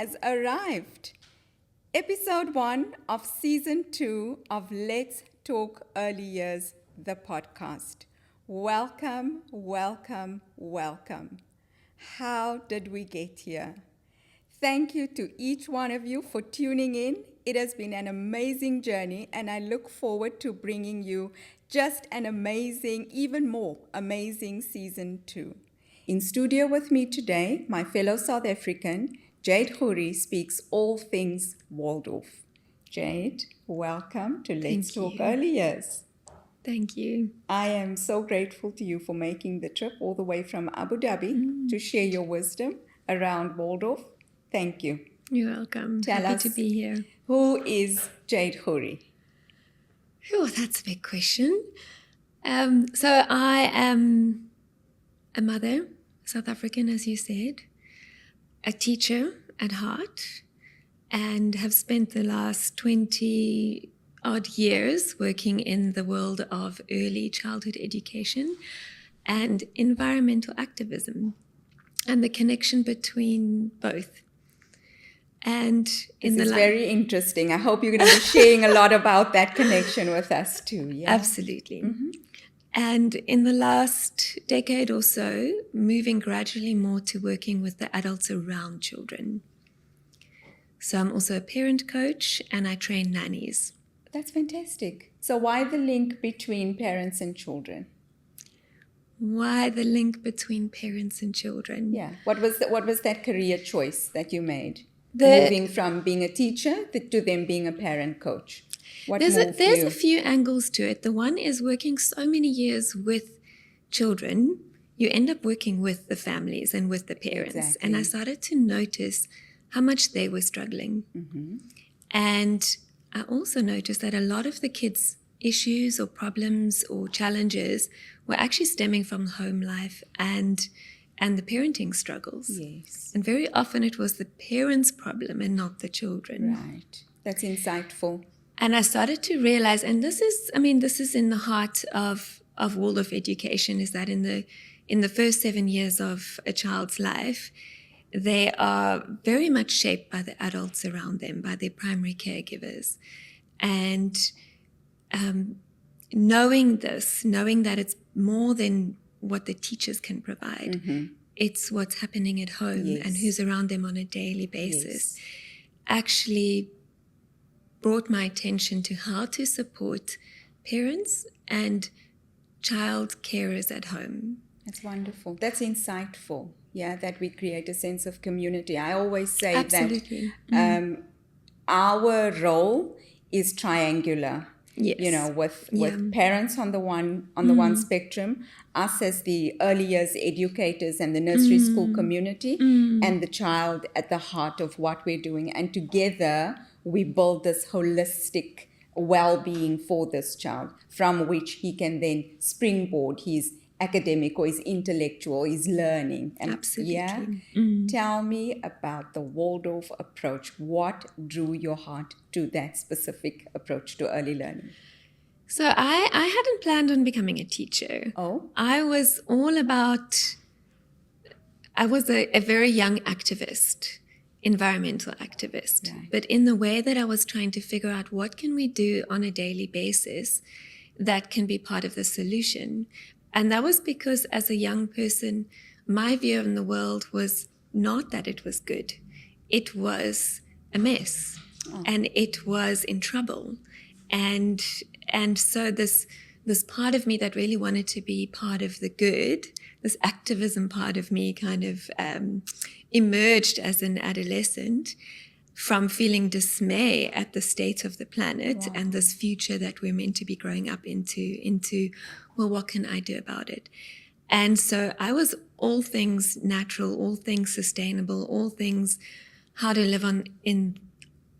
has arrived. Episode 1 of Season 2 of Let's Talk Early Years, the podcast. Welcome, welcome, welcome. How did we get here? Thank you to each one of you for tuning in. It has been an amazing journey, and I look forward to bringing you just an amazing, even more amazing Season 2. In studio with me today, my fellow South African, Jade Khoury, speaks all things Waldorf. Jade, welcome to Let's Talk Early Years. Thank you. I am so grateful to you for making the trip all the way from Abu Dhabi to share your wisdom around Waldorf. Thank you. You're welcome. Tell Happy us, to be here. who is Jade Khoury? Oh, that's a big question. So I am a mother, South African, as you said, a teacher at heart, and have spent the last 20 odd years working in the world of early childhood education and environmental activism and the connection between both. And This is very interesting. I hope you're going to be sharing a lot about that connection with us too. Yeah? Absolutely. Mm-hmm. And in the last decade or so, moving gradually more to working with the adults around children. So I'm also a parent coach and I train nannies. That's fantastic. So why the link between parents and children? Why the link between parents and children? Yeah. What was that career choice that you made? Moving from being a teacher to then being a parent coach. There's a few angles to it. The one is working so many years with children, you end up working with the families and with the parents. Exactly. And I started to notice how much they were struggling. Mm-hmm. And I also noticed that a lot of the kids' issues or problems or challenges were actually stemming from home life and the parenting struggles. Yes. And very often it was the parents' problem and not the children. Right. That's insightful. And I started to realize, and this is in the heart of Waldorf Education, is that in the first 7 years of a child's life, they are very much shaped by the adults around them, by their primary caregivers. And knowing that it's more than what the teachers can provide. Mm-hmm. It's what's happening at home. Yes. And who's around them on a daily basis. Yes. Actually brought my attention to how to support parents and child carers at home. That's wonderful. That's insightful. Yeah, that we create a sense of community. I always say Absolutely. that our role is triangular. Yes. You know, with parents on the one spectrum, us as the early years educators and the nursery school community, and the child at the heart of what we're doing. And together we build this holistic well-being for this child, from which he can then springboard his academic or his intellectual, his learning. And absolutely. Yeah? Tell me about the Waldorf approach. What drew your heart to that specific approach to early learning? So I hadn't planned on becoming a teacher. Oh? I was a very young activist, environmental activist. Right. But in the way that I was trying to figure out what can we do on a daily basis that can be part of the solution. And that was because as a young person, my view on the world was not that it was good. It was a mess. Oh. And it was in trouble. And so this part of me that really wanted to be part of the good, this activism part of me kind of emerged as an adolescent from feeling dismay at the state of the planet. Wow. And this future that we're meant to be growing up into, well, what can I do about it? And so I was all things natural, all things sustainable, all things how to live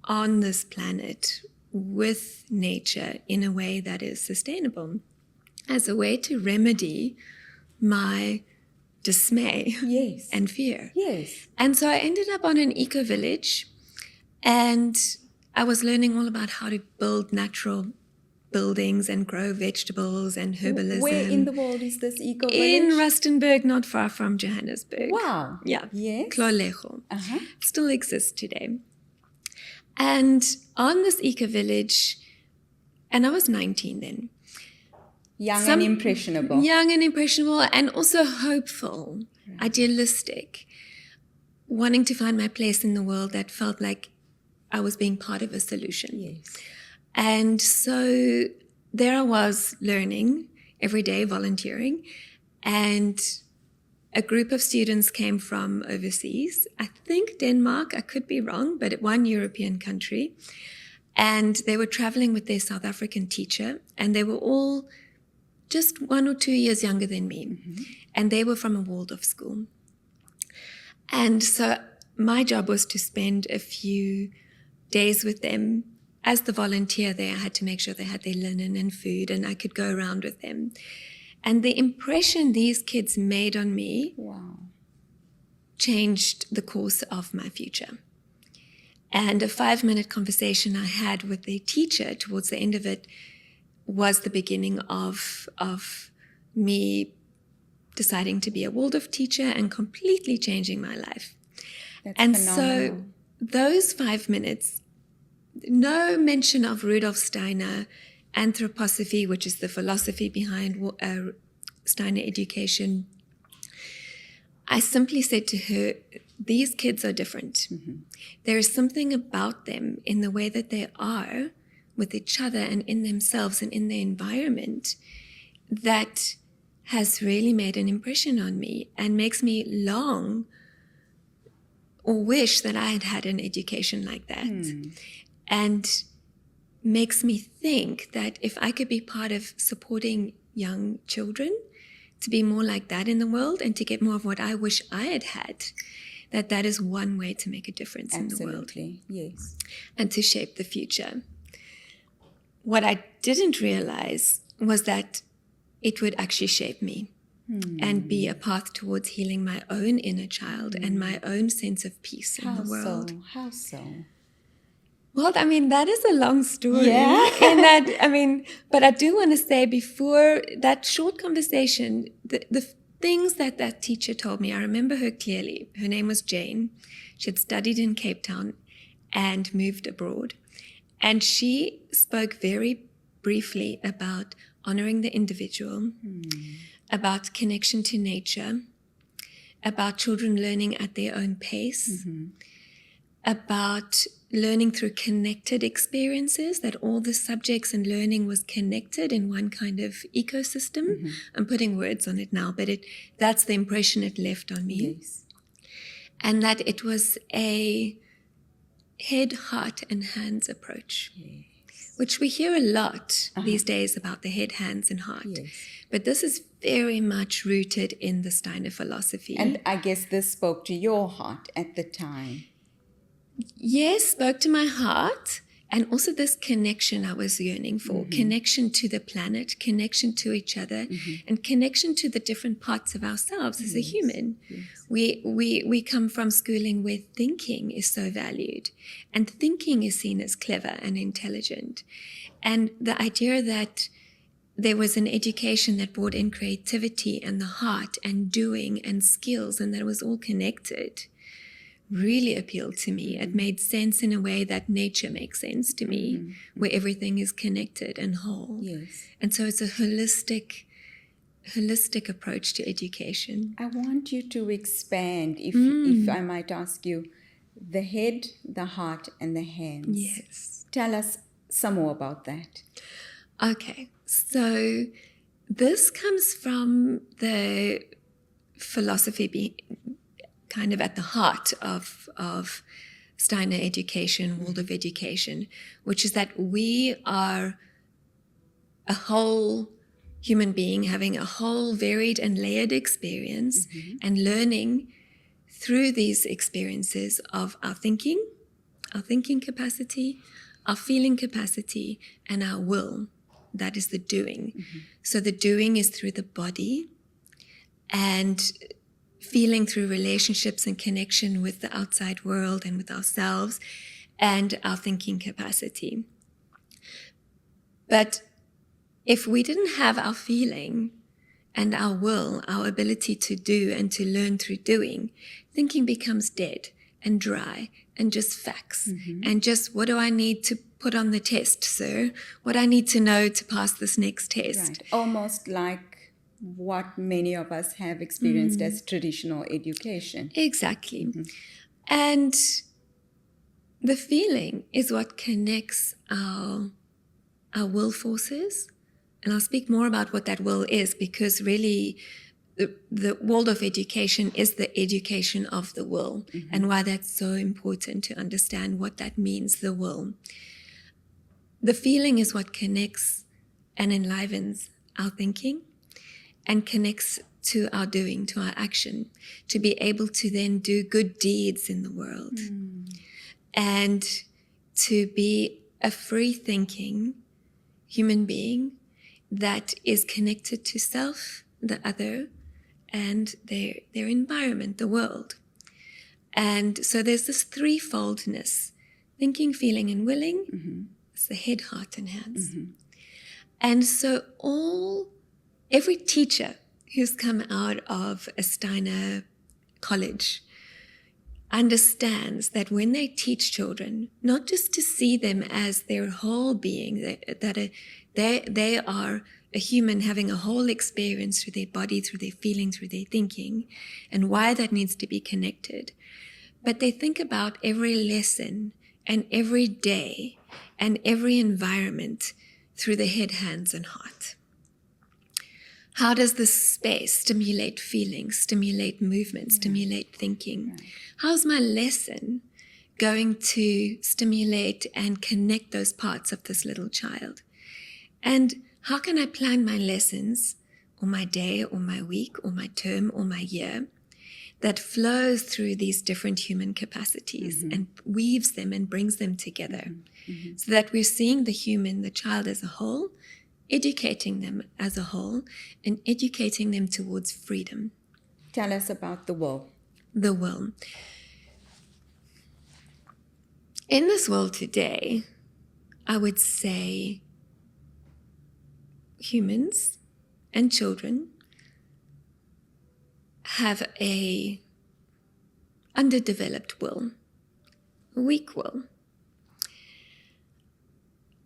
on this planet with nature in a way that is sustainable, as a way to remedy my dismay. Yes. And fear. Yes. And so I ended up on an eco-village, and I was learning all about how to build natural buildings and grow vegetables and herbalism. Where in the world is this eco-village? In Rustenburg, not far from Johannesburg. Wow. Yeah. Yes. Clolejo. Uh-huh. Still exists today. And on this eco-village, and I was 19 then. Young and impressionable. Young and impressionable, and also hopeful, idealistic, wanting to find my place in the world that felt like I was being part of a solution. Yes. And so there I was learning every day, volunteering, and a group of students came from overseas, I think Denmark, I could be wrong, but one European country, and they were traveling with their South African teacher, and they were all just 1 or 2 years younger than me, and they were from a Waldorf school. And so my job was to spend a few days with them. As the volunteer there, I had to make sure they had their linen and food, and I could go around with them. And the impression these kids made on me changed the course of my future. And a 5-minute conversation I had with the teacher towards the end of it was the beginning of me deciding to be a Waldorf teacher and completely changing my life. That's and phenomenal. So those 5 minutes, no mention of Rudolf Steiner, anthroposophy, which is the philosophy behind Steiner education. I simply said to her, these kids are different. There is something about them in the way that they are with each other and in themselves and in their environment that has really made an impression on me and makes me long or wish that I had had an education like that. And makes me think that if I could be part of supporting young children to be more like that in the world and to get more of what I wish I had had, that is one way to make a difference in the world. Absolutely, yes. And to shape the future. What I didn't realize was that it would actually shape me and be a path towards healing my own inner child and my own sense of peace in the world. How so? Well, I mean, that is a long story. Yeah. But I do want to say before that short conversation, the things that teacher told me, I remember her clearly. Her name was Jane. She had studied in Cape Town and moved abroad. And she spoke very briefly about honoring the individual, about connection to nature, about children learning at their own pace, about learning through connected experiences, that all the subjects and learning was connected in one kind of ecosystem. I'm putting words on it now, but that's the impression it left on me. Yes. And that it was a head, heart, and hands approach, which we hear a lot these days about the head, hands, and heart. Yes. But this is very much rooted in the Steiner philosophy. And I guess this spoke to your heart at the time. Yes, spoke to my heart, and also this connection I was yearning for, connection to the planet, connection to each other, and connection to the different parts of ourselves as a human. Yes. We come from schooling where thinking is so valued, and thinking is seen as clever and intelligent. And the idea that there was an education that brought in creativity and the heart and doing and skills, and that it was all connected, really appealed to me. It made sense in a way that nature makes sense to me, where everything is connected and whole. Yes. And so it's a holistic approach to education. I want you to expand, if I might ask you, the head, the heart, and the hands. Yes. Tell us some more about that. Okay, so this comes from the philosophy kind of at the heart of Steiner education, Waldorf education, which is that we are a whole human being having a whole varied and layered experience and learning through these experiences of our thinking capacity, our feeling capacity, and our will. That is the doing. So the doing is through the body, and feeling through relationships and connection with the outside world and with ourselves, and our thinking capacity. But if we didn't have our feeling and our will, our ability to do and to learn through doing, thinking becomes dead and dry and just facts. And just, what do I need to put on the test, sir? What I need to know to pass this next test. Right. Almost like what many of us have experienced as traditional education. Exactly. And the feeling is what connects our will forces. And I'll speak more about what that will is, because really the Waldorf education is the education of the will, and why that's so important to understand what that means, the will. The feeling is what connects and enlivens our thinking and connects to our doing, to our action, to be able to then do good deeds in the world and to be a free-thinking human being that is connected to self, the other, and their environment, the world. And so there's this threefoldness: thinking, feeling, and willing. It's the head, heart, and hands. And so every teacher who's come out of a Steiner college understands that when they teach children, not just to see them as their whole being, that they are a human having a whole experience through their body, through their feeling, through their thinking, and why that needs to be connected. But they think about every lesson and every day and every environment through the head, hands, and heart. How does this space stimulate feelings, stimulate movement, stimulate thinking? How's my lesson going to stimulate and connect those parts of this little child? And how can I plan my lessons, or my day, or my week, or my term, or my year, that flows through these different human capacities and weaves them and brings them together, so that we're seeing the human, the child as a whole, educating them as a whole, and educating them towards freedom. Tell us about the will. The will. In this world today, I would say humans and children have a underdeveloped will, a weak will.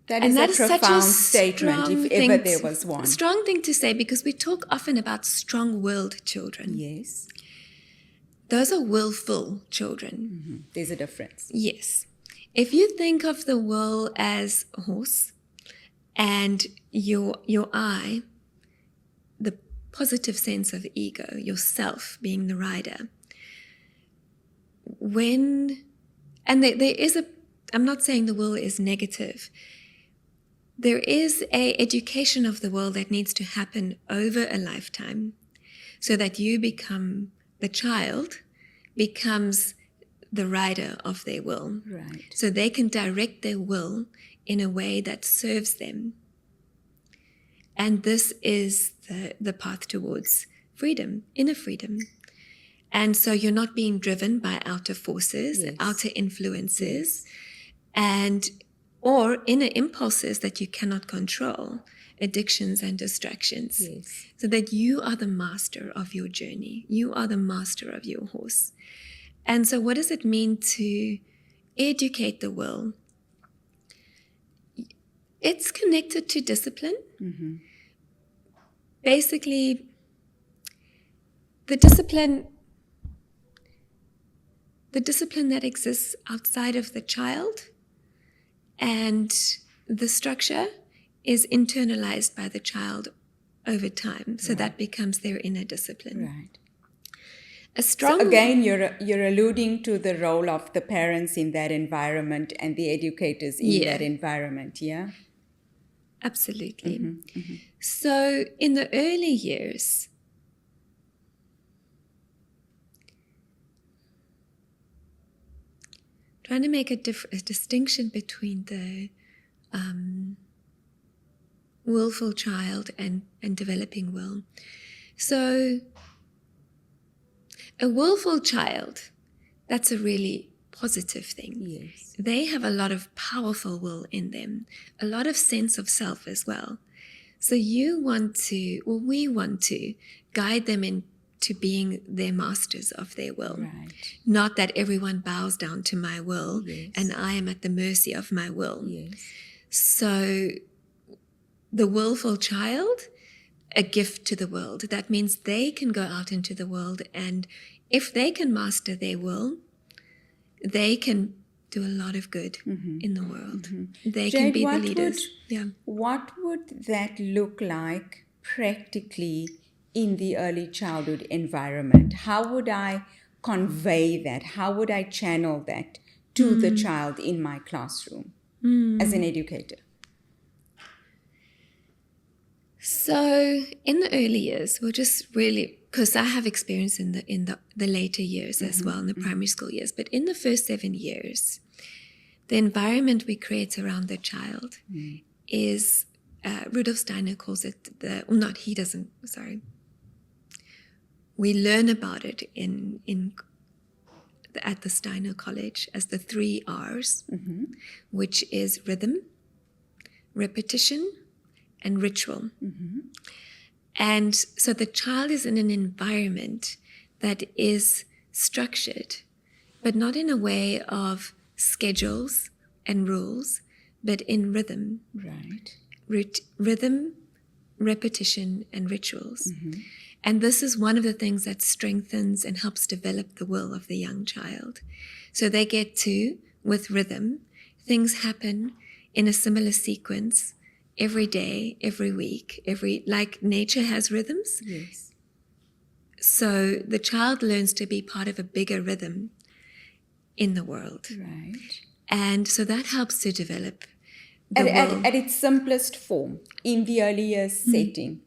That is a profound statement, if ever there was one. A strong thing to say, because we talk often about strong-willed children. Yes. Those are willful children. There's a difference. Yes. If you think of the will as a horse, and your I, the positive sense of ego, yourself being the rider, there is I'm not saying the will is negative. There is a education of the will that needs to happen over a lifetime, so that the child becomes the rider of their will. Right. So they can direct their will in a way that serves them. And this is the path towards freedom, inner freedom. And so you're not being driven by outer forces, outer influences, or inner impulses that you cannot control, addictions and distractions. Yes. So that you are the master of your journey. You are the master of your horse. And so what does it mean to educate the will? It's connected to discipline. Basically, the discipline that exists outside of the child, and the structure is internalized by the child over time. So that becomes their inner discipline. Right. So again, you're alluding to the role of the parents in that environment and the educators in that environment, yeah? Absolutely. So in the early years, trying to make a distinction between the willful child and developing will. So a willful child, that's a really positive thing. Yes. They have a lot of powerful will in them, a lot of sense of self as well. So we want to guide them into being their masters of their will. Right. Not that everyone bows down to my will, Yes. and I am at the mercy of my will. Yes. So the willful child, a gift to the world. That means they can go out into the world, and if they can master their will, they can do a lot of good in the world. They can Jade, be the leaders. What would that look like practically in the early childhood environment? How would I convey that? How would I channel that to the child in my classroom as an educator? So in the early years, we'll just really, because I have experience in the later years as well, in the primary school years, but in the first 7 years, the environment we create around the child is, Rudolf Steiner calls it we learn about it at the Steiner College as the 3 R's, which is rhythm, repetition, and ritual. And so the child is in an environment that is structured, but not in a way of schedules and rules, but in rhythm. Right. Rhythm, repetition, and rituals. And this is one of the things that strengthens and helps develop the will of the young child. So they get to, with rhythm, things happen in a similar sequence every day, every week, like nature has rhythms. Yes. So the child learns to be part of a bigger rhythm in the world. Right. And so that helps to develop the will. At its simplest form, in the early years setting,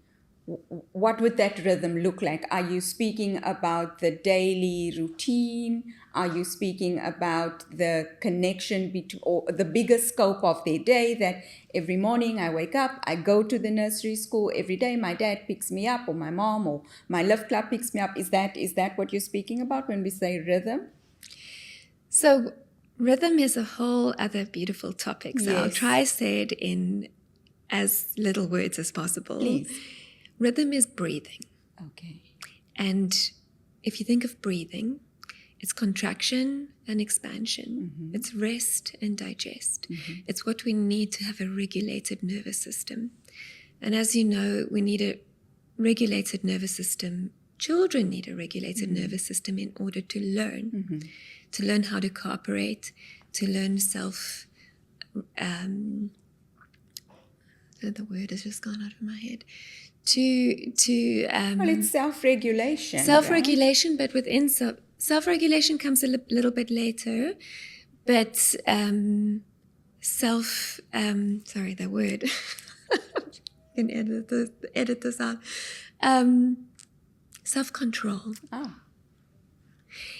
what would that rhythm look like? Are you speaking about the daily routine? Are you speaking about the connection between, or the bigger scope of their day, that every morning I wake up, I go to the nursery school, every day my dad picks me up, or my mom or my love club picks me up? Is that what you're speaking about when we say rhythm? So rhythm is a whole other beautiful topic. So I'll try say it in as little words as possible. Please. Rhythm is breathing. Okay. And if you think of breathing, it's contraction and expansion. It's rest and digest. It's what we need to have a regulated nervous system. And as you know, we need a regulated nervous system. Children need a regulated nervous system in order to learn how to cooperate, to learn the word has just gone out of my head. Well, it's self-regulation. Self-regulation, right? But within self-regulation comes a little bit later. But sorry, the word. You can edit this out. Self-control. Oh.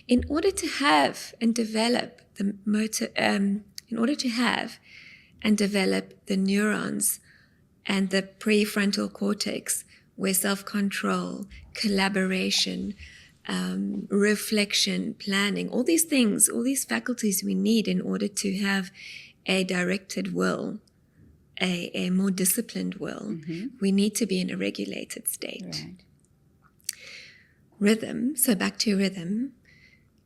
In order to have and develop the motor, in order to have and develop the neurons and the prefrontal cortex, where self-control, collaboration, reflection, planning, all these things, all these faculties we need in order to have a directed will, a more disciplined will, we need to be in a regulated state. Right. Rhythm, so back to rhythm,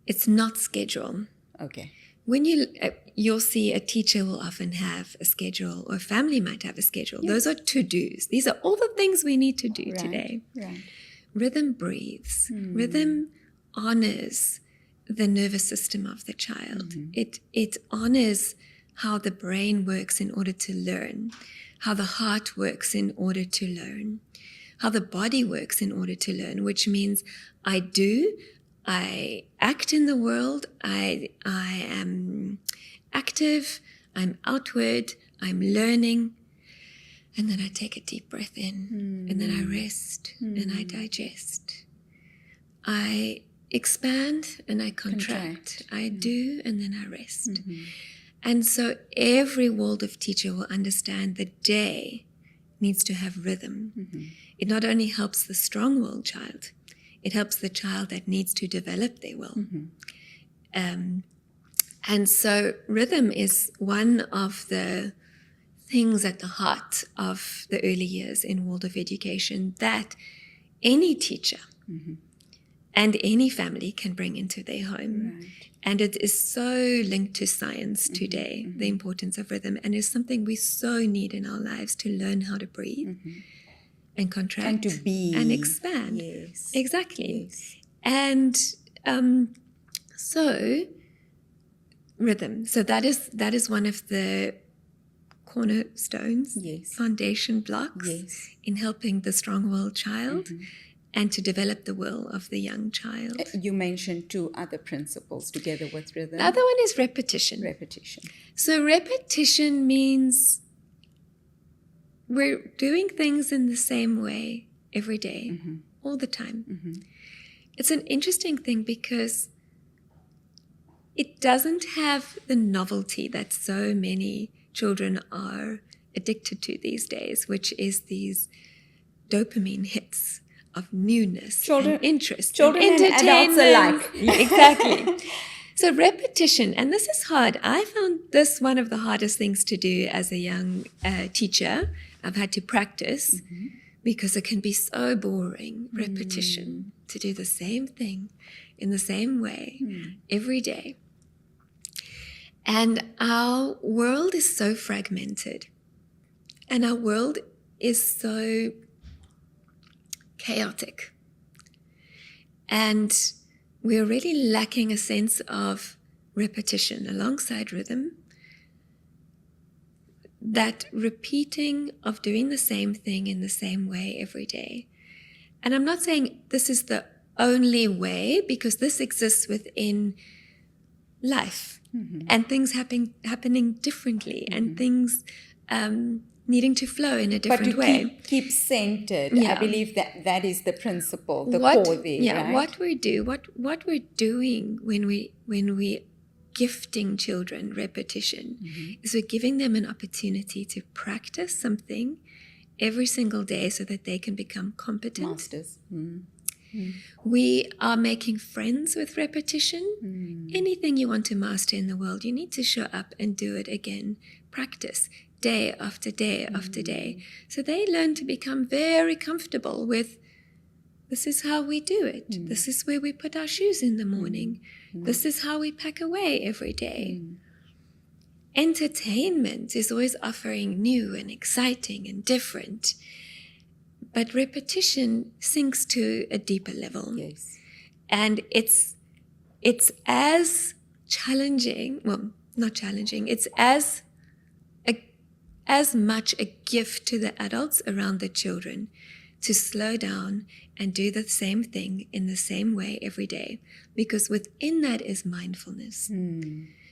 it's not schedule. Okay. When you'll see a teacher will often have a schedule, or a family might have a schedule. Yes. Those are to-dos. These are all the things we need to do today. Right. Rhythm breathes. Rhythm honors the nervous system of the child. It honors how the brain works in order to learn, how the heart works in order to learn, how the body works in order to learn, which means I act in the world, I am active, I'm outward, I'm learning, and then I take a deep breath in, and then I rest, and I digest. I expand and I contract. I do, and then I rest. And so every Waldorf teacher will understand the day needs to have rhythm. It not only helps the strong-willed child, it helps the child that needs to develop their will. And so rhythm is one of the things at the heart of the early years in Waldorf education that any teacher and any family can bring into their home. Right. And it is so linked to science today, the importance of rhythm, and it's something we so need in our lives to learn how to breathe and contract And to be. and expand. Yes. Exactly. Yes. And so rhythm. So that is one of the cornerstones, Yes. foundation blocks Yes. in helping the strong-willed child and to develop the will of the young child. You mentioned 2 other principles together with rhythm. The other one is repetition. Repetition. So repetition means we're doing things in the same way every day, all the time. It's an interesting thing because it doesn't have the novelty that so many children are addicted to these days, which is these dopamine hits of newness and interest. Children and adults alike. Exactly. So repetition, and this is hard. I found this one of the hardest things to do as a young teacher. I've had to practice because it can be so boring, repetition, to do the same thing in the same way every day. And our world is so fragmented, and our world is so chaotic. And we're really lacking a sense of repetition alongside rhythm, that repeating of doing the same thing in the same way every day. And I'm not saying this is the only way, because this exists within life and things happening differently and things needing to flow in a different way. But to keep centered, Yeah. I believe that is the principle, the core there, right? What we're doing when we gifting children repetition is we're giving them an opportunity to practice something every single day so that they can become competent. Masters. We are making friends with repetition. Anything you want to master in the world, you need to show up and do it again. Practice day after day after day. So they learn to become very comfortable with, this is how we do it. This is where we put our shoes in the morning. This is how we pack away every day. Entertainment is always offering new and exciting and different. But repetition sinks to a deeper level. Yes. And it's as challenging, well, not challenging, it's as much a gift to the adults around the children to slow down and do the same thing in the same way every day. Because within that is mindfulness.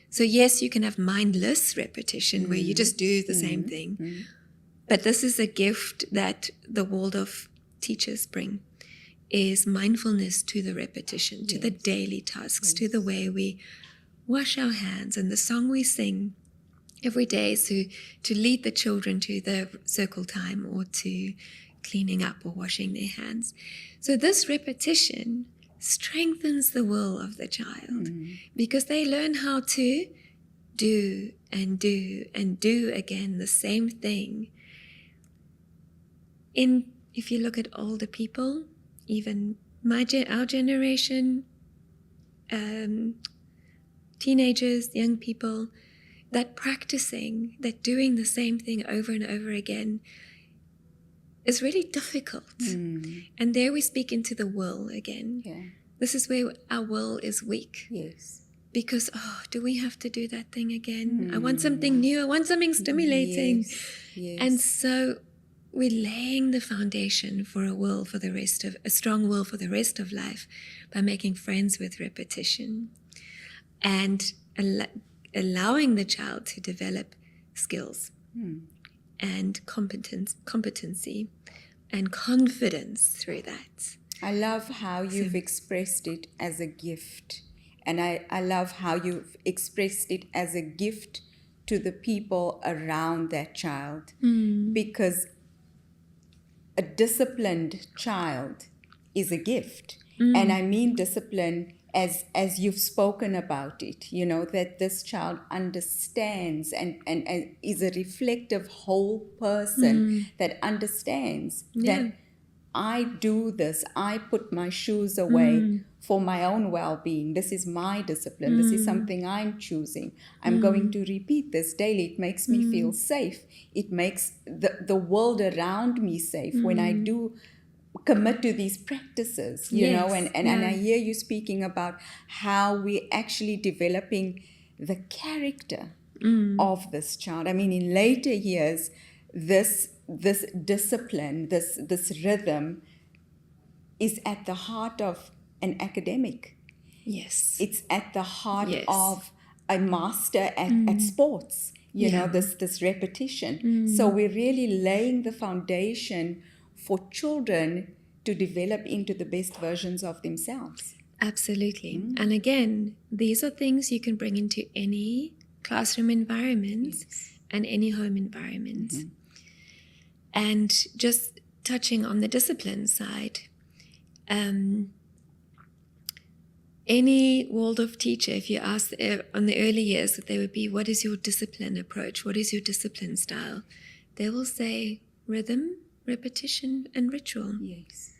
So yes, you can have mindless repetition where you just do the same thing. But this is a gift that the Waldorf teachers bring, is mindfulness to the repetition, to the daily tasks, to the way we wash our hands, and the song we sing every day is to lead the children to the circle time or to cleaning up or washing their hands. So this repetition strengthens the will of the child because they learn how to do and do and do again the same thing. If you look at older people, even our generation, teenagers, young people, that practicing, that doing the same thing over and over again is really difficult. And there we speak into the will again. Yeah. This is where our will is weak. Yes. Because, do we have to do that thing again? I want something new. I want something stimulating. Yes. And so we're laying the foundation for a strong will for the rest of life by making friends with repetition and allowing the child to develop skills and competency and confidence through that. I love how you've expressed it as a gift. And I love how you've expressed it as a gift to the people around that child. Because a disciplined child is a gift. And I mean discipline as you've spoken about it, you know, that this child understands and is a reflective whole person that understands that I do this, I put my shoes away for my own well-being. This is my discipline. This is something I'm choosing. I'm going to repeat this daily. It makes me feel safe. It makes the world around me safe when I do commit to these practices, you know, and I hear you speaking about how we're actually developing the character of this child. I mean, in later years, this discipline, this rhythm is at the heart of an academic. Yes. It's at the heart of a master at sports, you know, this repetition. So we're really laying the foundation for children to develop into the best versions of themselves. Absolutely. And again, these are things you can bring into any classroom environment and any home environment. And just touching on the discipline side, any Waldorf teacher, if you ask on the early years, they would be, what is your discipline approach? What is your discipline style? They will say rhythm, repetition, and ritual. Yes.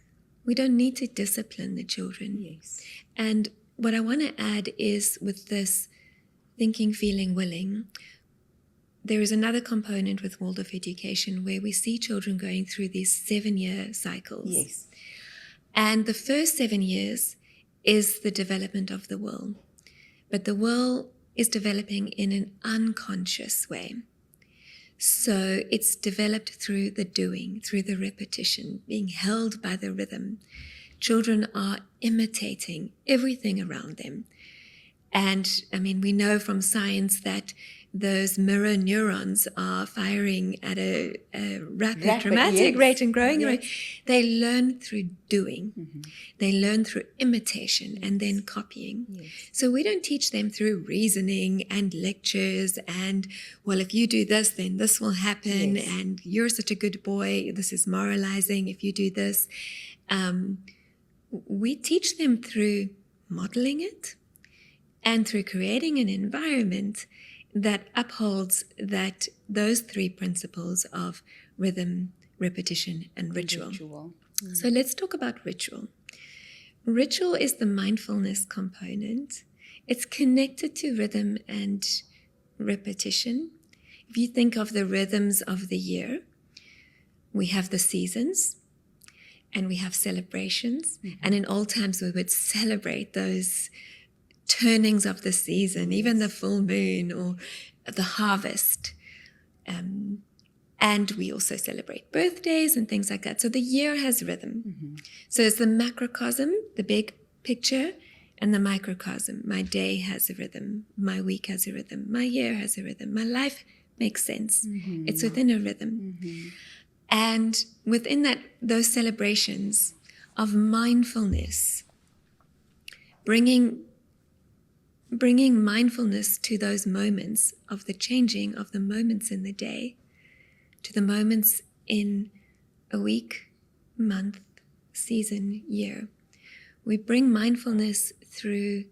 We don't need to discipline the children. Yes. And what I want to add is with this thinking, feeling, willing, there is another component with Waldorf education where we see children going through these 7-year cycles. Yes. And the first 7 years is the development of the will. But the will is developing in an unconscious way. So it's developed through the doing, through the repetition, being held by the rhythm. Children are imitating everything around them. And I mean, we know from science that those mirror neurons are firing at a rapid dramatic rate and growing rate. They learn through doing. They learn through imitation and then copying. So we don't teach them through reasoning and lectures and, well, if you do this, then this will happen, and you're such a good boy, this is moralizing if you do this. We teach them through modeling it and through creating an environment that upholds those 3 principles of rhythm, repetition, and ritual. So let's talk about ritual. Ritual is the mindfulness component. It's connected to rhythm and repetition. If you think of the rhythms of the year, we have the seasons and we have celebrations. And in old times, we would celebrate those turnings of the season, even the full moon or the harvest. And we also celebrate birthdays and things like that. So the year has rhythm. So it's the macrocosm, the big picture, and the microcosm. My day has a rhythm. My week has a rhythm. My year has a rhythm. My life makes sense. It's within a rhythm. And within those celebrations of mindfulness, bringing mindfulness to those moments of the changing of the moments in the day, to the moments in a week, month, season, year. We bring mindfulness through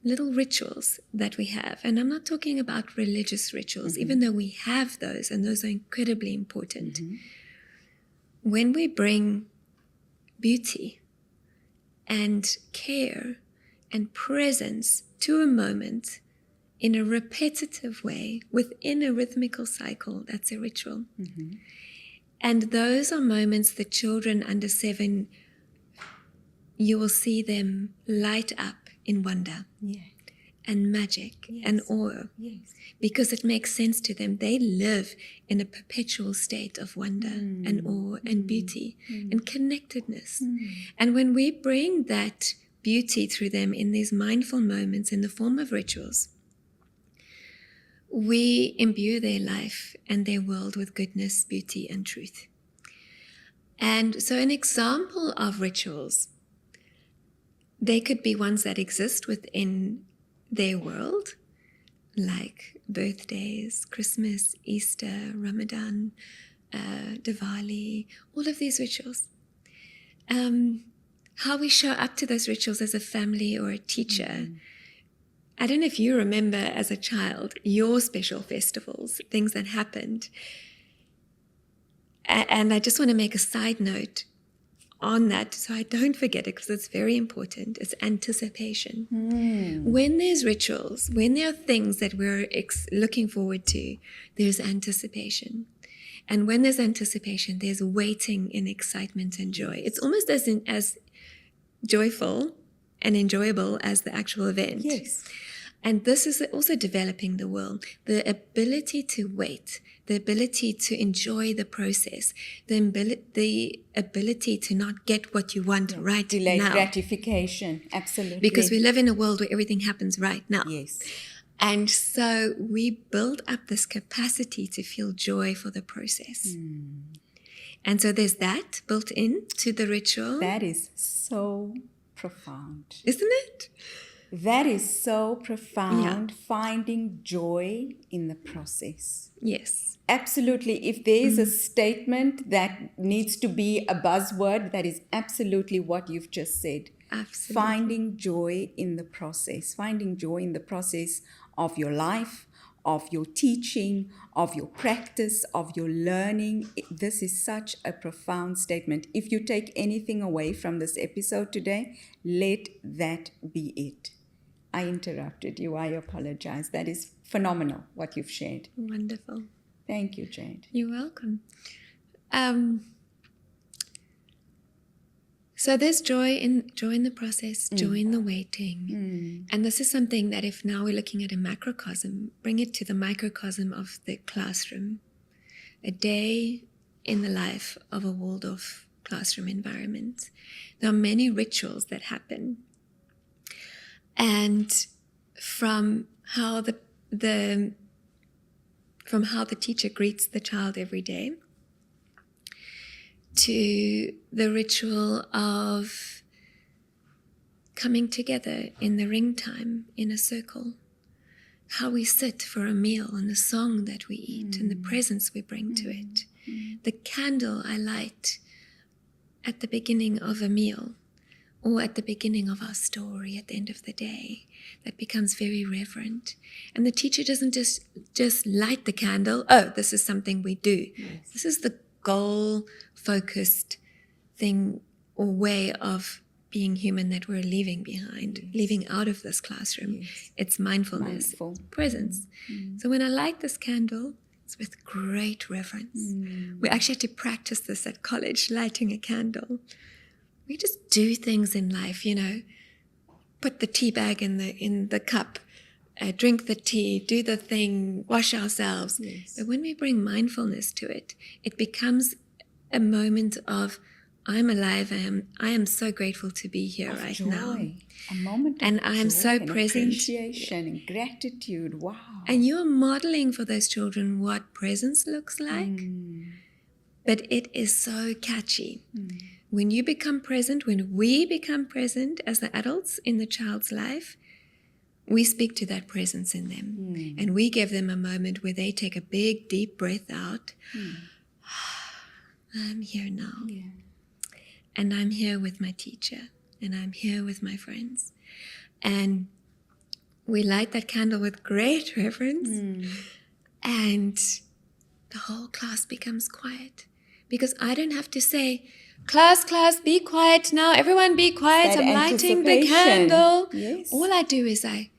little rituals that we have. And I'm not talking about religious rituals, even though we have those, and those are incredibly important. When we bring beauty and care and presence to a moment in a repetitive way within a rhythmical cycle, that's a ritual. And those are moments that children under 7, you will see them light up in wonder and magic and awe, because it makes sense to them. They live in a perpetual state of wonder and awe and beauty and connectedness. And when we bring that beauty through them in these mindful moments in the form of rituals, we imbue their life and their world with goodness, beauty, and truth. And so an example of rituals, they could be ones that exist within their world, like birthdays, Christmas, Easter, Ramadan, Diwali, all of these rituals. how we show up to those rituals as a family or a teacher. I don't know if you remember as a child your special festivals, things that happened. And I just want to make a side note on that so I don't forget it, because it's very important. It's anticipation. When there's rituals, when there are things that we're looking forward to, there's anticipation. And when there's anticipation, there's waiting in excitement and joy. It's almost as joyful and enjoyable as the actual event. Yes. And this is also developing the will, the ability to wait, the ability to enjoy the process, the ability to not get what you want right Delayed now. gratification, absolutely. Because we live in a world where everything happens right now. Yes. And so we build up this capacity to feel joy for the process. And so there's that built in to the ritual. That is so profound. Isn't it? That is so profound, finding joy in the process. Yes. Absolutely. If there is a statement that needs to be a buzzword, that is absolutely what you've just said. Absolutely. Finding joy in the process. Finding joy in the process of your life, of your teaching, of your practice, of your learning. This is such a profound statement. If you take anything away from this episode today, let that be it. I interrupted you. I apologize. That is phenomenal what you've shared. Wonderful. Thank you, Jade. You're welcome. So there's joy in the process, joy in the waiting. And this is something that if now we're looking at a macrocosm, bring it to the microcosm of the classroom. A day in the life of a Waldorf classroom environment. There are many rituals that happen. And from how the teacher greets the child every day, to the ritual of coming together in the ring time in a circle, how we sit for a meal and the song that we eat and the presence we bring to it, the candle I light at the beginning of a meal or at the beginning of our story at the end of the day, that becomes very reverent. And the teacher doesn't just light the candle, oh, this is something we do. Yes. This is the goal-focused thing or way of being human that we're leaving behind, leaving out of this classroom. It's mindfulness, presence. So when I light this candle, it's with great reverence. We actually had to practice this at college, lighting a candle. We just do things in life, put the tea bag in the cup, drink the tea, do the thing, wash ourselves. Yes. But when we bring mindfulness to it, it becomes a moment of, I'm alive, I am so grateful to be here of right joy. Now. A moment of and I am so and present. Appreciation and gratitude. Wow. And you're modeling for those children what presence looks like. But it is so catchy. When you become present, when we become present as the adults in the child's life, we speak to that presence in them. And we give them a moment where they take a big, deep breath out. I'm here now. Yeah. And I'm here with my teacher. And I'm here with my friends. And we light that candle with great reverence. And the whole class becomes quiet. Because I don't have to say, class, be quiet now. Everyone be quiet. I'm lighting the candle. Yes. All I do is I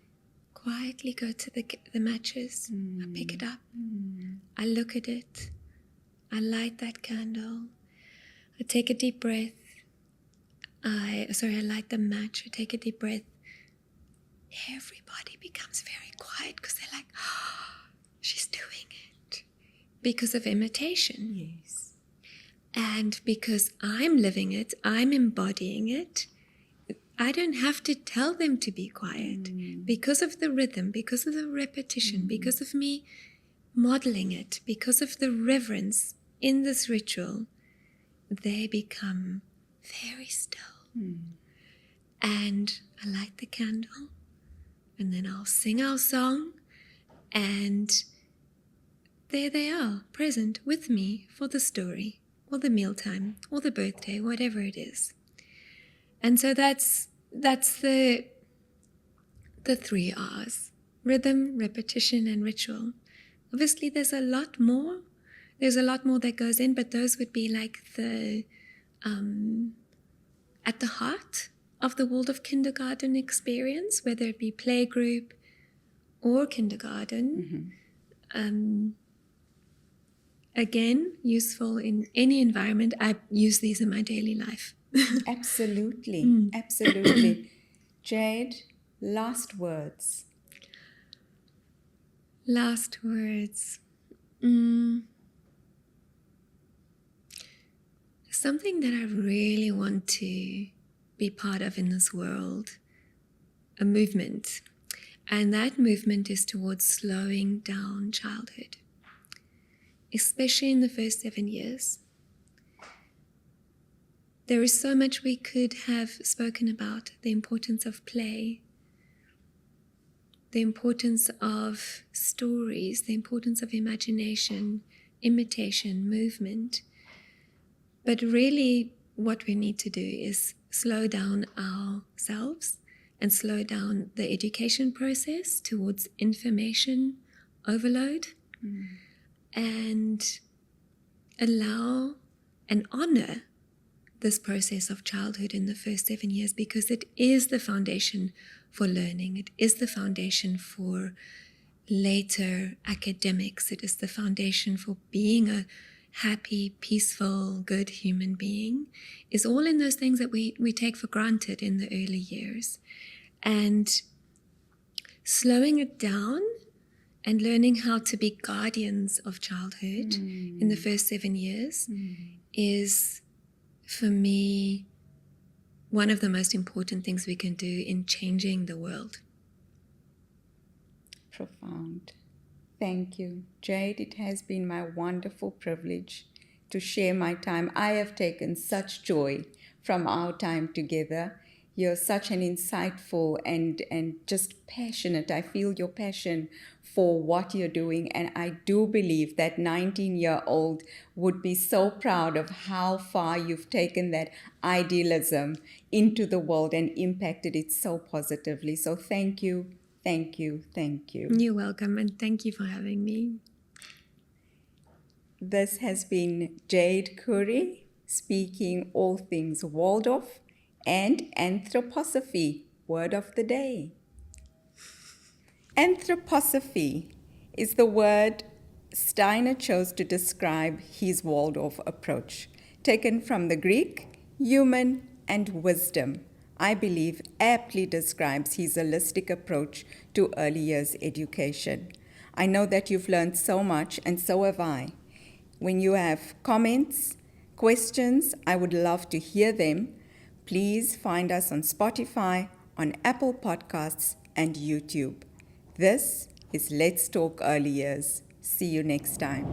quietly go to the matches. I pick it up. I look at it. I light that candle. I take a deep breath. I light the match. I take a deep breath. Everybody becomes very quiet because they're like, oh, she's doing it. Because of imitation. Yes. And because I'm living it, I'm embodying it, I don't have to tell them to be quiet. Because of the rhythm, because of the repetition, because of me modeling it, because of the reverence in this ritual, they become very still. And I light the candle, and then I'll sing our song, and there they are, present with me for the story, or the mealtime, or the birthday, whatever it is. And so that's the 3 R's: rhythm, repetition, and ritual. Obviously, there's a lot more. There's a lot more that goes in, but those would be like the at the heart of the Waldorf kindergarten experience, whether it be playgroup or kindergarten. Again, useful in any environment. I use these in my daily life. Absolutely, absolutely. Jade, last words. Last words. Something that I really want to be part of in this world, a movement. And that movement is towards slowing down childhood, especially in the first 7 years. There is so much we could have spoken about: the importance of play, the importance of stories, the importance of imagination, imitation, movement. But really what we need to do is slow down ourselves and slow down the education process towards information overload, and allow and honor this process of childhood in the first 7 years, because it is the foundation for learning. It is the foundation for later academics. It is the foundation for being a happy, peaceful, good human being. Is all in those things that we take for granted in the early years. And slowing it down and learning how to be guardians of childhood in the first 7 years is, for me, one of the most important things we can do in changing the world. Profound. Thank you, Jade. It has been my wonderful privilege to share my time. I have taken such joy from our time together. You're such an insightful and just passionate. I feel your passion for what you're doing. And I do believe that 19-year-old would be so proud of how far you've taken that idealism into the world and impacted it so positively. So thank you, thank you, thank you. You're welcome, and thank you for having me. This has been Jade Khoury speaking all things Waldorf and anthroposophy. Word of the day. Anthroposophy is the word Steiner chose to describe his Waldorf approach, taken from the Greek, human, and wisdom. I believe aptly describes his holistic approach to early years education. I know that you've learned so much, and so have I. When you have comments, questions, I would love to hear them. Please find us on Spotify, on Apple Podcasts, and YouTube. This is Let's Talk Early Years. See you next time.